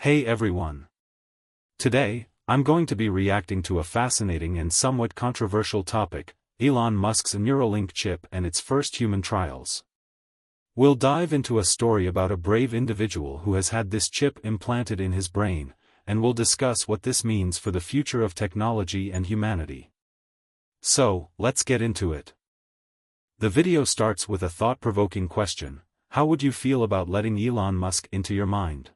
Hey everyone! Today, I'm going to be reacting to a fascinating and somewhat controversial topic, Elon Musk's Neuralink chip and its first human trials. We'll dive into a story about a brave individual who has had this chip implanted in his brain, and we'll discuss what this means for the future of technology and humanity. So, let's get into it. The video starts with a thought-provoking question: how would you feel about letting Elon Musk into your mind?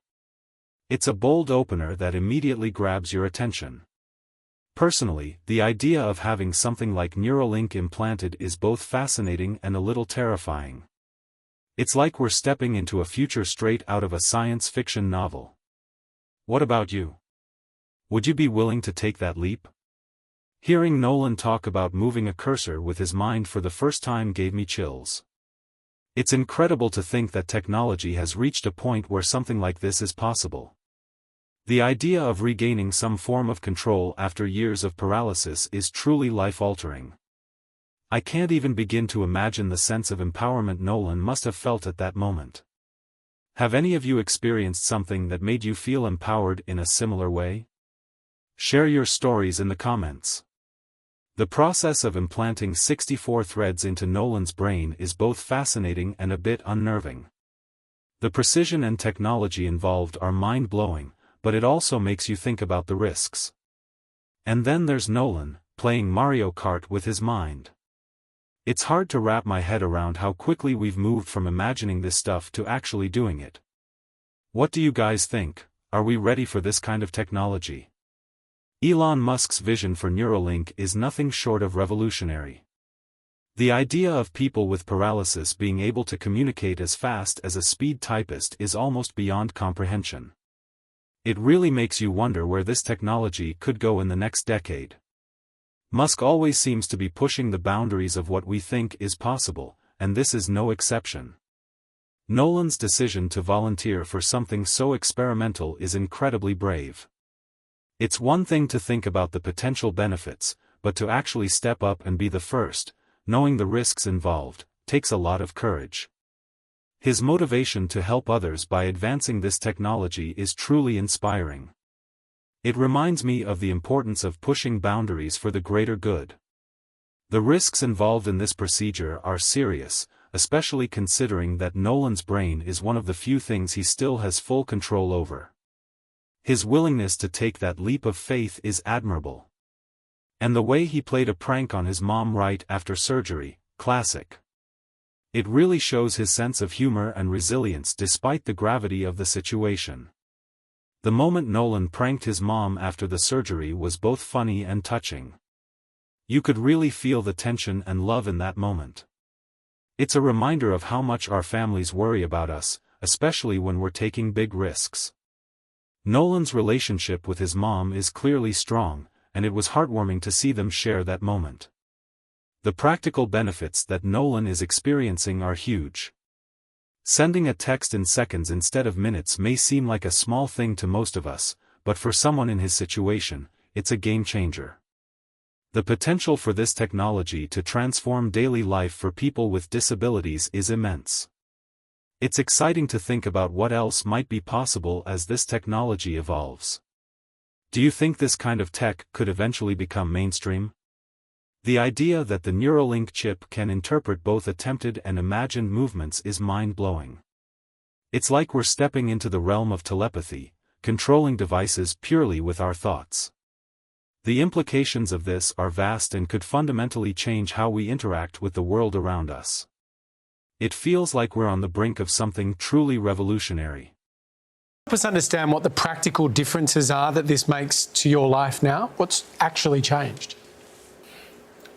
It's a bold opener that immediately grabs your attention. Personally, the idea of having something like Neuralink implanted is both fascinating and a little terrifying. It's like we're stepping into a future straight out of a science fiction novel. What about you? Would you be willing to take that leap? Hearing Nolan talk about moving a cursor with his mind for the first time gave me chills. It's incredible to think that technology has reached a point where something like this is possible. The idea of regaining some form of control after years of paralysis is truly life-altering. I can't even begin to imagine the sense of empowerment Nolan must have felt at that moment. Have any of you experienced something that made you feel empowered in a similar way? Share your stories in the comments. The process of implanting 64 threads into Nolan's brain is both fascinating and a bit unnerving. The precision and technology involved are mind-blowing, but it also makes you think about the risks. And then there's Nolan, playing Mario Kart with his mind. It's hard to wrap my head around how quickly we've moved from imagining this stuff to actually doing it. What do you guys think? Are we ready for this kind of technology? Elon Musk's vision for Neuralink is nothing short of revolutionary. The idea of people with paralysis being able to communicate as fast as a speed typist is almost beyond comprehension. It really makes you wonder where this technology could go in the next decade. Musk always seems to be pushing the boundaries of what we think is possible, and this is no exception. Nolan's decision to volunteer for something so experimental is incredibly brave. It's one thing to think about the potential benefits, but to actually step up and be the first, knowing the risks involved, takes a lot of courage. His motivation to help others by advancing this technology is truly inspiring. It reminds me of the importance of pushing boundaries for the greater good. The risks involved in this procedure are serious, especially considering that Nolan's brain is one of the few things he still has full control over. His willingness to take that leap of faith is admirable. And the way he played a prank on his mom right after surgery, classic. It really shows his sense of humor and resilience despite the gravity of the situation. The moment Nolan pranked his mom after the surgery was both funny and touching. You could really feel the tension and love in that moment. It's a reminder of how much our families worry about us, especially when we're taking big risks. Nolan's relationship with his mom is clearly strong, and it was heartwarming to see them share that moment. The practical benefits that Nolan is experiencing are huge. Sending a text in seconds instead of minutes may seem like a small thing to most of us, but for someone in his situation, it's a game changer. The potential for this technology to transform daily life for people with disabilities is immense. It's exciting to think about what else might be possible as this technology evolves. Do you think this kind of tech could eventually become mainstream? The idea that the Neuralink chip can interpret both attempted and imagined movements is mind-blowing. It's like we're stepping into the realm of telepathy, controlling devices purely with our thoughts. The implications of this are vast and could fundamentally change how we interact with the world around us. It feels like we're on the brink of something truly revolutionary. Help us understand what the practical differences are that this makes to your life now. What's actually changed?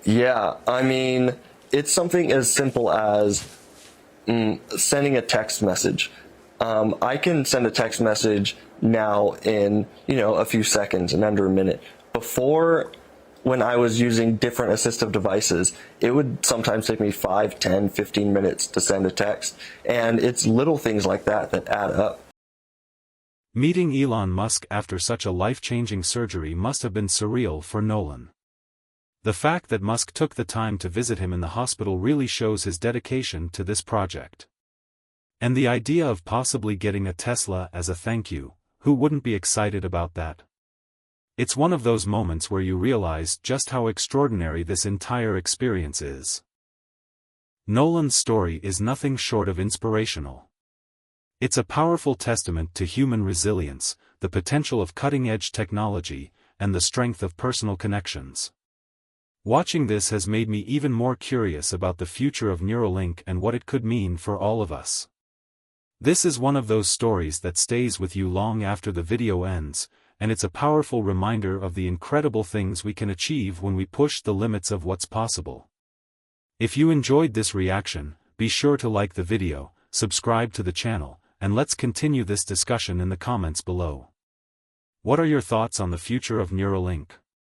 Yeah, I mean, it's something as simple as sending a text message. I can send a text message now in, a few seconds, in under a minute. Before, when I was using different assistive devices, it would sometimes take me 5, 10, 15 minutes to send a text. And it's little things like that that add up. Meeting Elon Musk after such a life-changing surgery must have been surreal for Nolan. The fact that Musk took the time to visit him in the hospital really shows his dedication to this project. And the idea of possibly getting a Tesla as a thank you, who wouldn't be excited about that? It's one of those moments where you realize just how extraordinary this entire experience is. Nolan's story is nothing short of inspirational. It's a powerful testament to human resilience, the potential of cutting-edge technology, and the strength of personal connections. Watching this has made me even more curious about the future of Neuralink and what it could mean for all of us. This is one of those stories that stays with you long after the video ends, and it's a powerful reminder of the incredible things we can achieve when we push the limits of what's possible. If you enjoyed this reaction, be sure to like the video, subscribe to the channel, and let's continue this discussion in the comments below. What are your thoughts on the future of Neuralink?